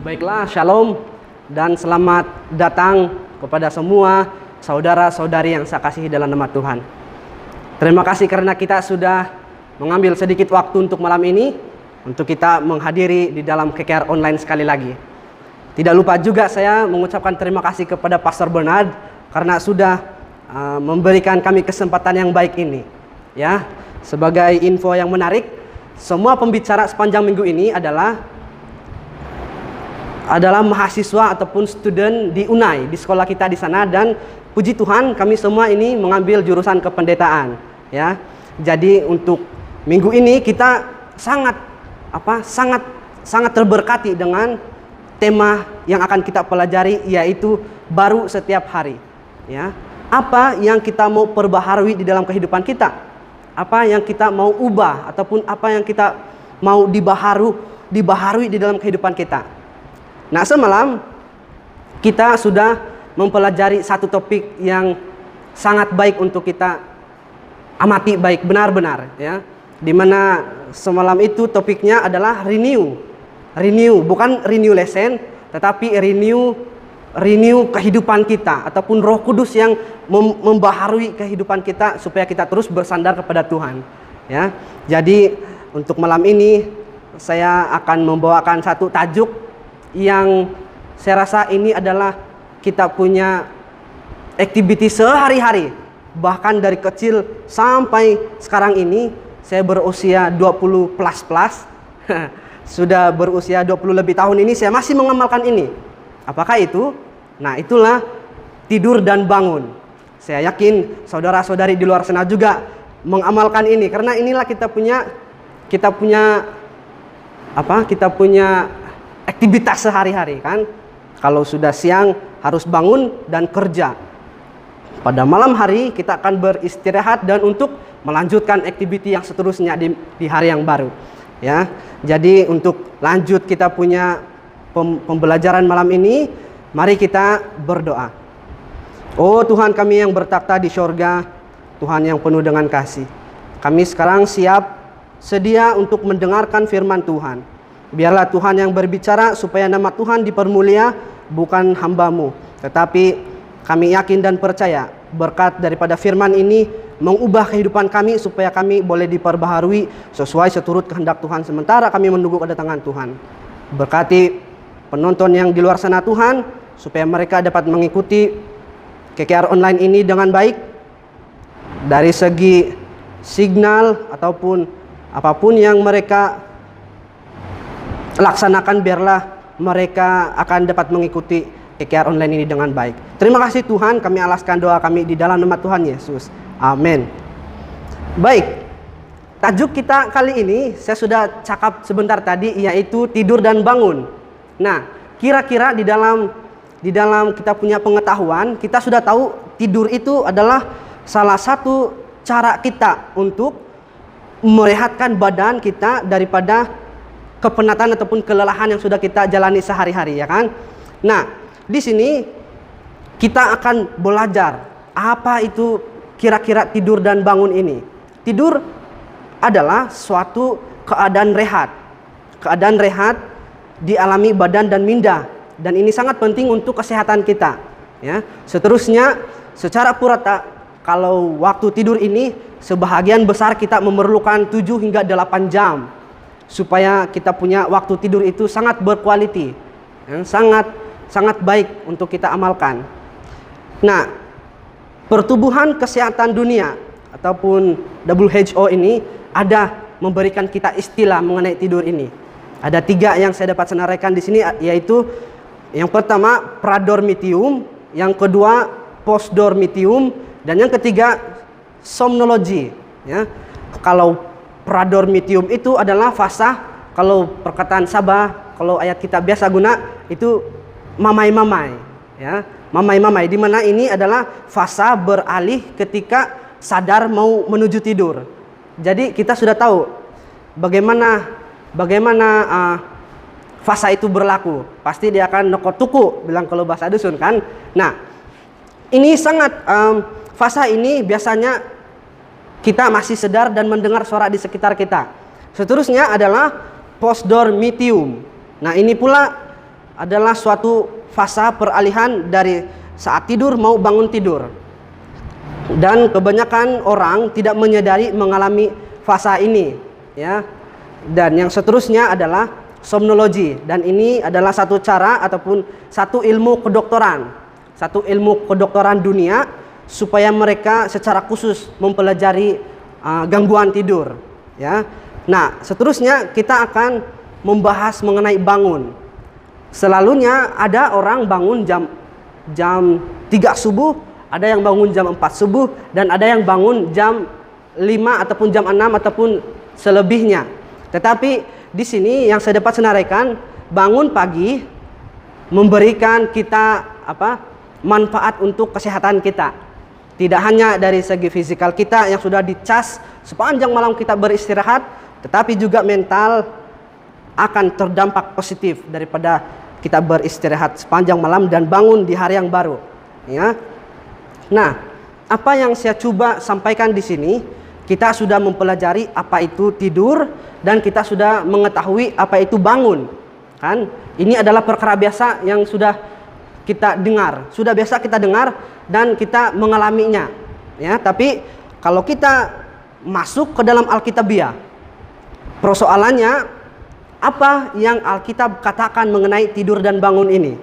Baiklah, shalom dan selamat datang kepada semua saudara-saudari yang saya kasihi dalam nama Tuhan. Terima kasih karena kita sudah mengambil sedikit waktu untuk malam ini, untuk kita menghadiri di dalam KKR Online sekali lagi. Tidak lupa juga saya mengucapkan terima kasih kepada Pastor Bernard karena sudah memberikan kami kesempatan yang baik ini. Ya, sebagai info yang menarik, semua pembicara sepanjang minggu ini adalah mahasiswa ataupun student di UNAI, di sekolah kita di sana, dan puji Tuhan kami semua ini mengambil jurusan kependetaan, ya. Jadi untuk minggu ini kita sangat terberkati dengan tema yang akan kita pelajari, yaitu baru setiap hari, ya. Apa yang kita mau perbaharui di dalam kehidupan kita? Apa yang kita mau ubah ataupun apa yang kita mau dibaharui di dalam kehidupan kita? Nah, semalam kita sudah mempelajari satu topik yang sangat baik untuk kita amati baik benar-benar, ya. Dimana semalam itu topiknya adalah renew, bukan renew lesson, tetapi renew kehidupan kita ataupun Roh Kudus yang membaharui kehidupan kita supaya kita terus bersandar kepada Tuhan, ya. Jadi untuk malam ini saya akan membawakan satu tajuk yang saya rasa ini adalah kita punya activity sehari-hari. Bahkan dari kecil sampai sekarang ini saya berusia 20 plus sudah berusia 20 lebih tahun ini saya masih mengamalkan ini. Apakah itu? Nah, itulah tidur dan bangun. Saya yakin saudara-saudari di luar sana juga mengamalkan ini, karena inilah kita punya aktivitas sehari-hari, kan. Kalau sudah siang harus bangun dan kerja. Pada malam hari kita akan beristirahat dan untuk melanjutkan aktiviti yang seterusnya di hari yang baru, ya. Jadi untuk lanjut kita punya pembelajaran malam ini, mari kita berdoa. Oh Tuhan kami yang bertakhta di sorga, Tuhan yang penuh dengan kasih, kami sekarang sedia untuk mendengarkan firman Tuhan. Biarlah Tuhan yang berbicara supaya nama Tuhan dipermulia, bukan hamba-Mu. Tetapi kami yakin dan percaya berkat daripada firman ini mengubah kehidupan kami supaya kami boleh diperbaharui sesuai seturut kehendak Tuhan sementara kami menunggu kedatangan Tuhan. Berkati penonton yang di luar sana Tuhan, supaya mereka dapat mengikuti KKR Online ini dengan baik. Dari segi signal ataupun apapun yang mereka laksanakan, biarlah mereka akan dapat mengikuti KKR Online ini dengan baik. Terima kasih Tuhan, kami alaskan doa kami di dalam nama Tuhan Yesus. Amin. Baik, tajuk kita kali ini saya sudah cakap sebentar tadi, yaitu tidur dan bangun. Nah, kira-kira di dalam kita punya pengetahuan, kita sudah tahu tidur itu adalah salah satu cara kita untuk merehatkan badan kita daripada kepenatan ataupun kelelahan yang sudah kita jalani sehari-hari, ya kan? Nah, di sini kita akan belajar apa itu kira-kira tidur dan bangun ini. Tidur adalah suatu keadaan rehat. Keadaan rehat dialami badan dan minda, dan ini sangat penting untuk kesehatan kita, ya. Seterusnya, secara purata kalau waktu tidur ini sebahagian besar kita memerlukan 7 hingga 8 jam. Supaya kita punya waktu tidur itu sangat berkualiti, yang sangat baik untuk kita amalkan. Nah, Pertubuhan Kesehatan Dunia ataupun WHO ini ada memberikan kita istilah mengenai tidur ini. Ada 3 yang saya dapat senaraikan di sini, yaitu yang pertama pradormitium, yang kedua postdormitium, dan yang ketiga somnologi, ya. Kalau pradormitium itu adalah fasa, kalau perkataan Sabah, kalau ayat kita biasa guna itu mamai-mamai, ya. Mamai-mamai, di mana ini adalah fasa beralih ketika sadar mau menuju tidur. Jadi kita sudah tahu bagaimana fasa itu berlaku. Pasti dia akan nokotuku, bilang kalau bahasa dusun, kan. Nah, ini sangat fasa ini biasanya kita masih sedar dan mendengar suara di sekitar kita. Seterusnya adalah postdormitium. Nah, ini pula adalah suatu fase peralihan dari saat tidur mau bangun tidur. Dan kebanyakan orang tidak menyadari mengalami fase ini, ya. Dan yang seterusnya adalah somnologi, dan ini adalah satu cara ataupun satu ilmu kedokteran dunia supaya mereka secara khusus mempelajari gangguan tidur, ya. Nah, seterusnya kita akan membahas mengenai bangun. Selalunya ada orang bangun jam 3 subuh, ada yang bangun jam 4 subuh, dan ada yang bangun jam 5 ataupun jam 6 ataupun selebihnya. Tetapi di sini yang saya dapat senaraikan, bangun pagi memberikan kita manfaat untuk kesehatan kita. Tidak hanya dari segi fisikal kita yang sudah dicas sepanjang malam kita beristirahat, tetapi juga mental akan terdampak positif daripada kita beristirahat sepanjang malam dan bangun di hari yang baru, ya. Nah, apa yang saya coba sampaikan di sini, kita sudah mempelajari apa itu tidur dan kita sudah mengetahui apa itu bangun, kan? Ini adalah perkara biasa yang sudah kita dengar, sudah biasa kita dengar dan kita mengalaminya, ya. Tapi kalau kita masuk ke dalam Alkitabiah, persoalannya apa yang Alkitab katakan mengenai tidur dan bangun ini,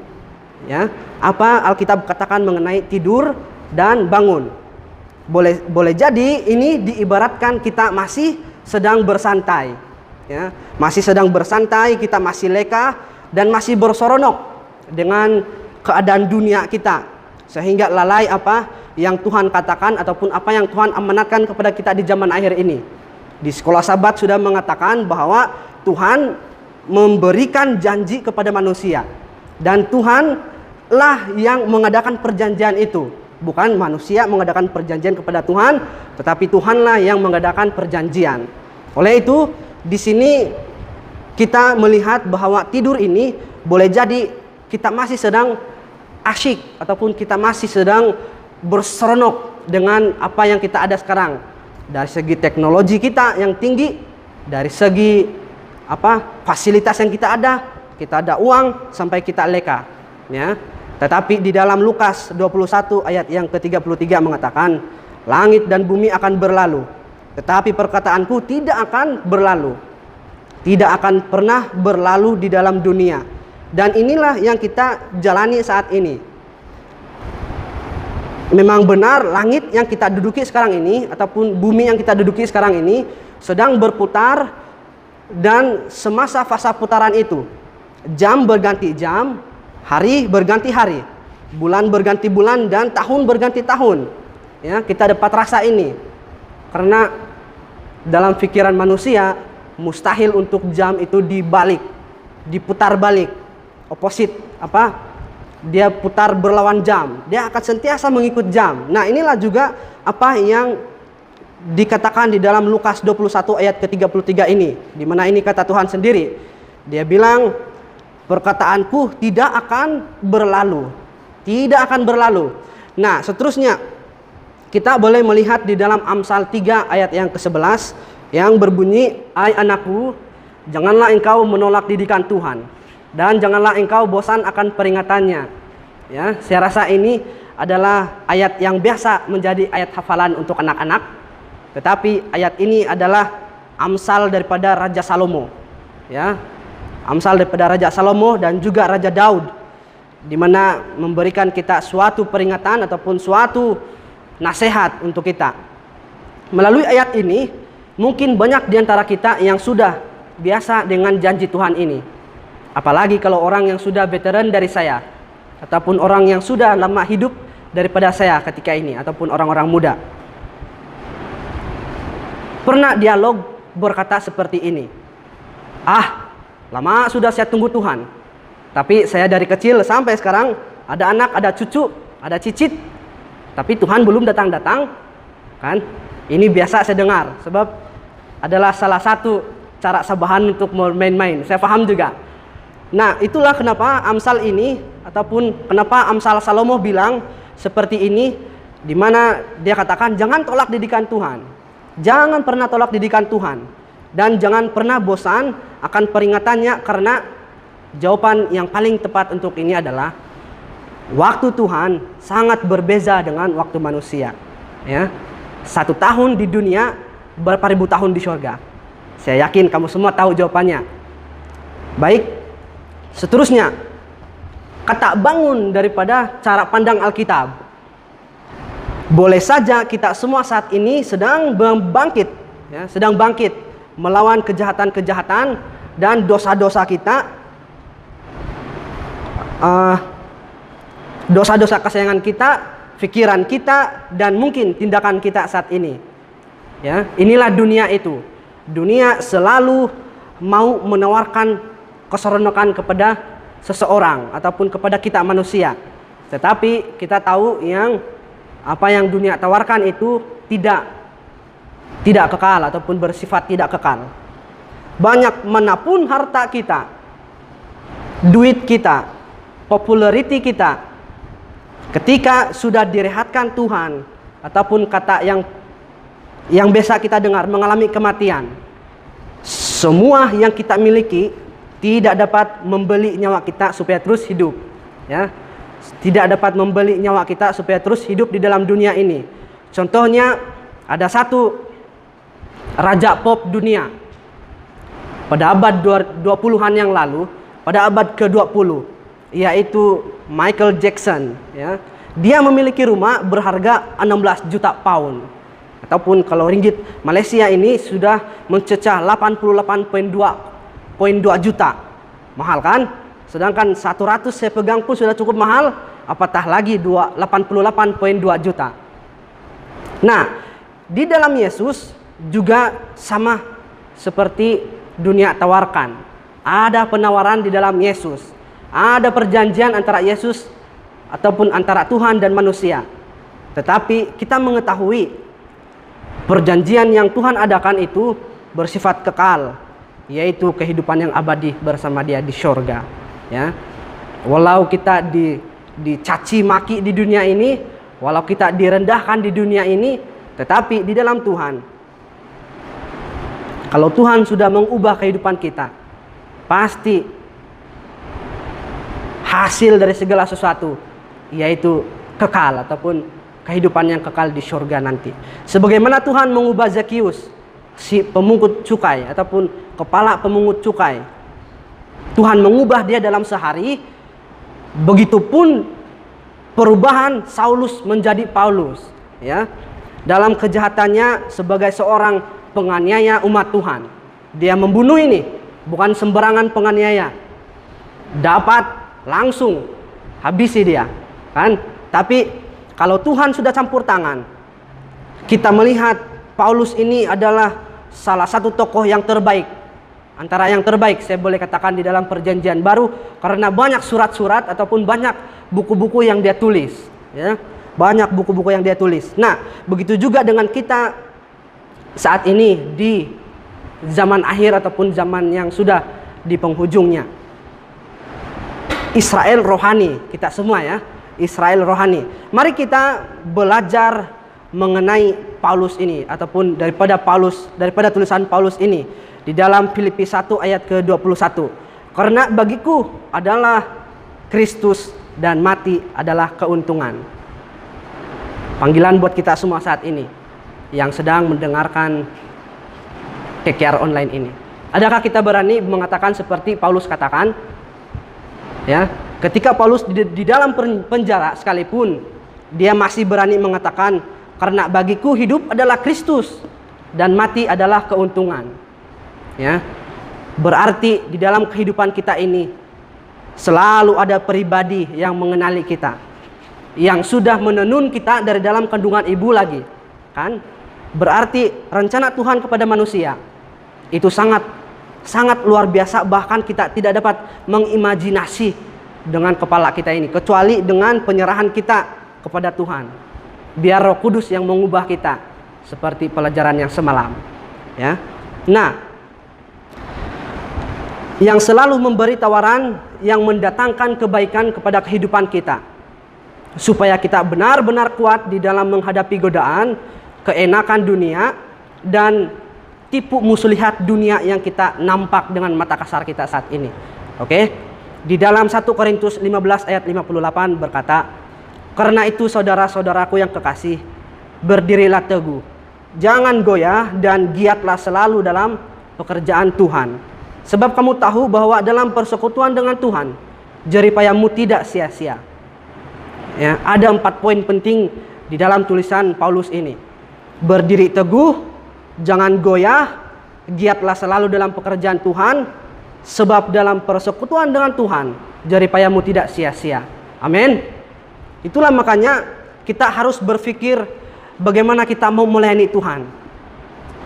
ya? Apa Alkitab katakan mengenai tidur dan bangun? Boleh jadi ini diibaratkan kita masih sedang bersantai, ya. Masih sedang bersantai, kita masih leka dan masih berseronok dengan keadaan dunia kita, sehingga lalai apa yang Tuhan katakan ataupun apa yang Tuhan amanatkan kepada kita di zaman akhir ini. Di sekolah Sabat sudah mengatakan bahwa Tuhan memberikan janji kepada manusia, dan Tuhanlah yang mengadakan perjanjian itu, bukan manusia mengadakan perjanjian kepada Tuhan, tetapi Tuhanlah yang mengadakan perjanjian. Oleh itu, di sini kita melihat bahwa tidur ini boleh jadi kita masih sedang asyik ataupun kita masih sedang berseronok dengan apa yang kita ada sekarang. Dari segi teknologi kita yang tinggi, dari segi fasilitas yang kita ada uang sampai kita leka, ya. Tetapi di dalam Lukas 21 ayat yang ke-33 mengatakan, langit dan bumi akan berlalu, tetapi perkataanku tidak akan berlalu, tidak akan pernah berlalu di dalam dunia. Dan inilah yang kita jalani saat ini. Memang benar langit yang kita duduki sekarang ini ataupun bumi yang kita duduki sekarang ini sedang berputar, dan semasa fasa putaran itu jam berganti jam, hari berganti hari, bulan berganti bulan, dan tahun berganti tahun, ya. Kita dapat rasa ini karena dalam pikiran manusia mustahil untuk jam itu dibalik, diputar balik, oposit dia putar berlawan jam, dia akan sentiasa mengikut jam. Nah, inilah juga apa yang dikatakan di dalam Lukas 21 ayat ke-33 ini, di mana ini kata Tuhan sendiri. Dia bilang, perkataanku tidak akan berlalu, tidak akan berlalu. Nah, seterusnya kita boleh melihat di dalam Amsal 3 ayat yang ke-11 yang berbunyi, hai anakku, janganlah engkau menolak didikan Tuhan, dan janganlah engkau bosan akan peringatannya. Ya, saya rasa ini adalah ayat yang biasa menjadi ayat hafalan untuk anak-anak. Tetapi ayat ini adalah Amsal daripada Raja Salomo, ya. Amsal daripada Raja Salomo dan juga Raja Daud, di mana memberikan kita suatu peringatan ataupun suatu nasihat untuk kita. Melalui ayat ini, mungkin banyak di antara kita yang sudah biasa dengan janji Tuhan ini. Apalagi kalau orang yang sudah veteran dari saya, ataupun orang yang sudah lama hidup daripada saya ketika ini, ataupun orang-orang muda. Pernah dialog berkata seperti ini, lama sudah saya tunggu Tuhan, tapi saya dari kecil sampai sekarang ada anak, ada cucu, ada cicit, tapi Tuhan belum datang-datang, kan? Ini biasa saya dengar, sebab adalah salah satu cara sabahan untuk main-main. Saya paham juga. Nah, itulah kenapa Amsal ini ataupun kenapa Amsal Salomo bilang seperti ini, di mana dia katakan jangan tolak didikan Tuhan. Jangan pernah tolak didikan Tuhan, dan jangan pernah bosan akan peringatannya, karena Jawaban yang paling tepat untuk ini adalah waktu Tuhan sangat berbeza dengan waktu manusia. Ya, 1 tahun di dunia, berapa ribu tahun di surga. Saya yakin kamu semua tahu jawabannya. Baik, seterusnya, kata bangun daripada cara pandang Alkitab. Boleh saja kita semua saat ini sedang bangkit, ya, sedang bangkit melawan kejahatan-kejahatan dan dosa-dosa kita. Dosa-dosa kesayangan kita, pikiran kita, dan mungkin tindakan kita saat ini. Ya, inilah dunia itu. Dunia selalu mau menawarkan keseronokan kepada seseorang ataupun kepada kita manusia. Tetapi kita tahu apa yang dunia tawarkan itu tidak kekal ataupun bersifat tidak kekal. Banyak manapun harta kita, duit kita, populariti kita, ketika sudah direhatkan Tuhan ataupun kata yang biasa kita dengar mengalami kematian, semua yang kita miliki tidak dapat membeli nyawa kita supaya terus hidup, ya. Tidak dapat membeli nyawa kita supaya terus hidup di dalam dunia ini. Contohnya, ada satu raja pop dunia pada abad 20-an yang lalu, pada abad ke-20, yaitu Michael Jackson, ya. Dia memiliki rumah berharga 16 juta pound, ataupun kalau ringgit Malaysia ini sudah mencecah 88,2 juta. Mahal kan? Sedangkan 100 saya pegang pun sudah cukup mahal, apatah lagi 88,2 juta. Nah, di dalam Yesus juga sama seperti dunia tawarkan. Ada penawaran di dalam Yesus. Ada perjanjian antara Yesus ataupun antara Tuhan dan manusia. Tetapi kita mengetahui perjanjian yang Tuhan adakan itu bersifat kekal, yaitu kehidupan yang abadi bersama Dia di surga. Ya, walau kita dicaci maki di dunia ini, walau kita direndahkan di dunia ini, tetapi di dalam Tuhan, kalau Tuhan sudah mengubah kehidupan kita, pasti hasil dari segala sesuatu yaitu kekal ataupun kehidupan yang kekal di surga nanti. Sebagaimana Tuhan mengubah Zakius, si pemungut cukai ataupun kepala pemungut cukai, Tuhan mengubah dia dalam sehari. Begitupun perubahan Saulus menjadi Paulus, ya. Dalam kejahatannya sebagai seorang penganiaya umat Tuhan, dia membunuh ini bukan sembarangan penganiaya, dapat langsung habisi dia, kan? Tapi kalau Tuhan sudah campur tangan, kita melihat Paulus ini adalah salah satu tokoh yang terbaik, antara yang terbaik saya boleh katakan di dalam perjanjian baru, karena banyak surat-surat ataupun banyak buku-buku yang dia tulis, ya. Banyak buku-buku yang dia tulis. Nah, begitu juga dengan kita saat ini di zaman akhir ataupun zaman yang sudah di penghujungnya. Israel rohani, kita semua, ya. Israel rohani. Mari kita belajar mengenai Paulus ini ataupun daripada tulisan Paulus ini di dalam Filipi 1 ayat ke-21. Karena bagiku adalah Kristus dan mati adalah keuntungan. Panggilan buat kita semua saat ini yang sedang mendengarkan KKR online ini. Adakah kita berani mengatakan seperti Paulus katakan? Ya, ketika Paulus di dalam penjara sekalipun dia masih berani mengatakan, karena bagiku hidup adalah Kristus dan mati adalah keuntungan. Ya. Berarti di dalam kehidupan kita ini selalu ada pribadi yang mengenali kita, yang sudah menenun kita dari dalam kandungan ibu lagi, kan? Berarti rencana Tuhan kepada manusia itu sangat luar biasa, bahkan kita tidak dapat mengimajinasi dengan kepala kita ini, kecuali dengan penyerahan kita kepada Tuhan. Biar Roh Kudus yang mengubah kita, seperti pelajaran yang semalam, ya. Nah, yang selalu memberi tawaran yang mendatangkan kebaikan kepada kehidupan kita, supaya kita benar-benar kuat di dalam menghadapi godaan, keenakan dunia, dan tipu muslihat dunia yang kita nampak dengan mata kasar kita saat ini. Oke? Di dalam 1 Korintus 15 ayat 58 berkata, "Karena itu saudara-saudaraku yang kekasih, berdirilah teguh, jangan goyah dan giatlah selalu dalam pekerjaan Tuhan. Sebab kamu tahu bahwa dalam persekutuan dengan Tuhan, jeripayamu tidak sia-sia." Ya, ada 4 poin penting di dalam tulisan Paulus ini. Berdiri teguh, jangan goyah, giatlah selalu dalam pekerjaan Tuhan, sebab dalam persekutuan dengan Tuhan, jeripayamu tidak sia-sia. Amin. Itulah makanya kita harus berpikir bagaimana kita mau melayani Tuhan.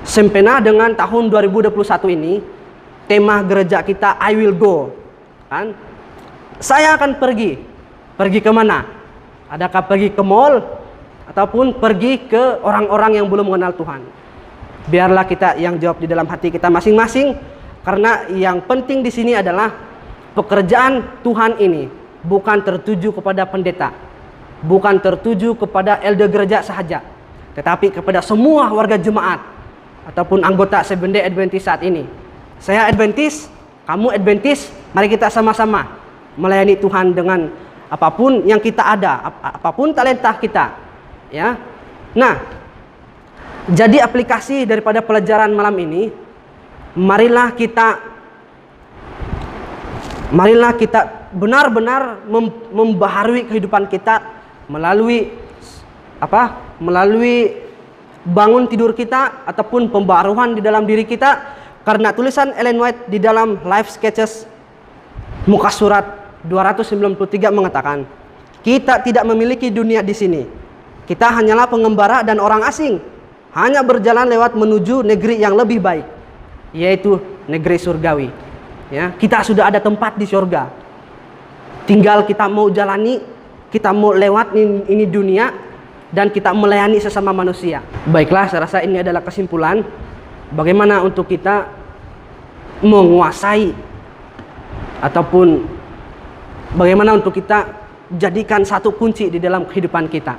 Sempena dengan tahun 2021 ini, tema gereja kita I will go. Kan? Saya akan pergi. Pergi kemana? Adakah pergi ke mall ataupun pergi ke orang-orang yang belum mengenal Tuhan? Biarlah kita yang jawab di dalam hati kita masing-masing, karena yang penting di sini adalah pekerjaan Tuhan ini bukan tertuju kepada pendeta, bukan tertuju kepada elder gereja sahaja, tetapi kepada semua warga jemaat ataupun anggota Seventh Day Adventist saat ini. Saya Adventist, kamu Adventist, mari kita sama-sama melayani Tuhan dengan apapun yang kita ada, apapun talenta kita, ya. Nah, jadi aplikasi daripada pelajaran malam ini, marilah kita benar-benar membaharui kehidupan kita melalui melalui bangun tidur kita ataupun pembaharuan di dalam diri kita, karena tulisan Ellen White di dalam Life Sketches muka surat 293 mengatakan, kita tidak memiliki dunia di sini. Kita hanyalah pengembara dan orang asing, hanya berjalan lewat menuju negeri yang lebih baik, yaitu negeri surgawi. Ya, kita sudah ada tempat di surga. Tinggal kita mau jalani, kita mau lewat ini dunia, dan kita melayani sesama manusia. Baiklah, saya rasa ini adalah kesimpulan bagaimana untuk kita menguasai ataupun bagaimana untuk kita jadikan satu kunci di dalam kehidupan kita,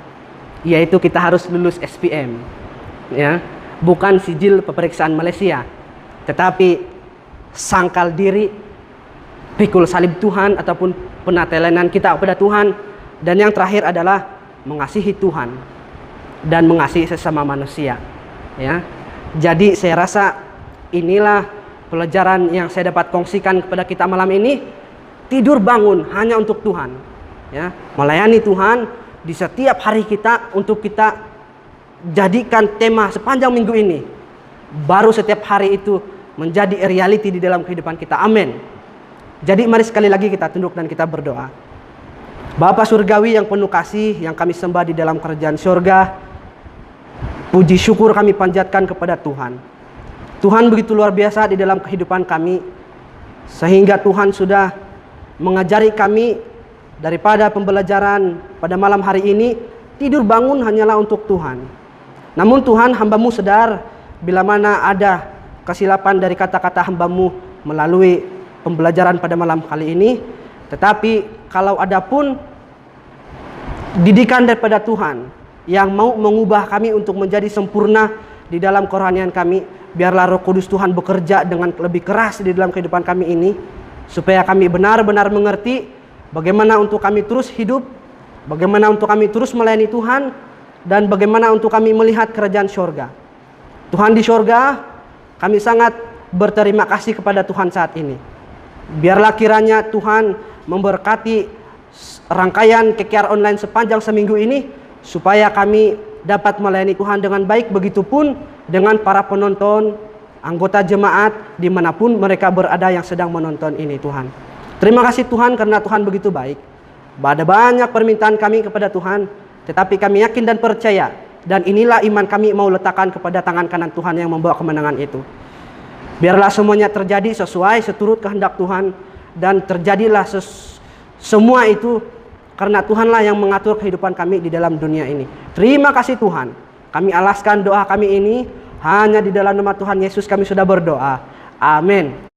yaitu kita harus lulus SPM, ya, bukan sijil pemeriksaan Malaysia, tetapi sangkal diri, pikul salib Tuhan ataupun penatelanan kita kepada Tuhan, dan yang terakhir adalah mengasihi Tuhan dan mengasihi sesama manusia. Ya, jadi saya rasa inilah pelajaran yang saya dapat kongsikan kepada kita malam ini. Tidur bangun hanya untuk Tuhan, ya, melayani Tuhan di setiap hari kita, untuk kita jadikan tema sepanjang minggu ini, baru setiap hari itu menjadi reality di dalam kehidupan kita. Amin. Jadi mari sekali lagi kita tunduk dan kita berdoa. Bapa Surgawi yang penuh kasih, yang kami sembah di dalam kerajaan surga, puji syukur kami panjatkan kepada Tuhan. Tuhan begitu luar biasa di dalam kehidupan kami, sehingga Tuhan sudah mengajari kami daripada pembelajaran pada malam hari ini, tidur bangun hanyalah untuk Tuhan. Namun Tuhan, hamba-Mu sadar bila mana ada kesilapan dari kata-kata hamba-Mu melalui pembelajaran pada malam kali ini. Tetapi kalau ada pun didikan daripada Tuhan yang mau mengubah kami untuk menjadi sempurna di dalam kerohanian kami, biarlah Roh Kudus Tuhan bekerja dengan lebih keras di dalam kehidupan kami ini, supaya kami benar-benar mengerti bagaimana untuk kami terus hidup, bagaimana untuk kami terus melayani Tuhan, dan bagaimana untuk kami melihat kerajaan surga. Tuhan di surga, kami sangat berterima kasih kepada Tuhan saat ini. Biarlah kiranya Tuhan memberkati rangkaian KKR online sepanjang seminggu ini, supaya kami dapat melayani Tuhan dengan baik, begitupun dengan para penonton, anggota jemaat dimanapun mereka berada yang sedang menonton ini. Tuhan, terima kasih Tuhan, karena Tuhan begitu baik. Ada banyak permintaan kami kepada Tuhan, tetapi kami yakin dan percaya, dan inilah iman kami mau letakkan kepada tangan kanan Tuhan yang membawa kemenangan itu. Biarlah semuanya terjadi sesuai seturut kehendak Tuhan, dan terjadilah semua itu karena Tuhanlah yang mengatur kehidupan kami di dalam dunia ini. Terima kasih Tuhan. Kami alaskan doa kami ini hanya di dalam nama Tuhan Yesus kami sudah berdoa. Amin.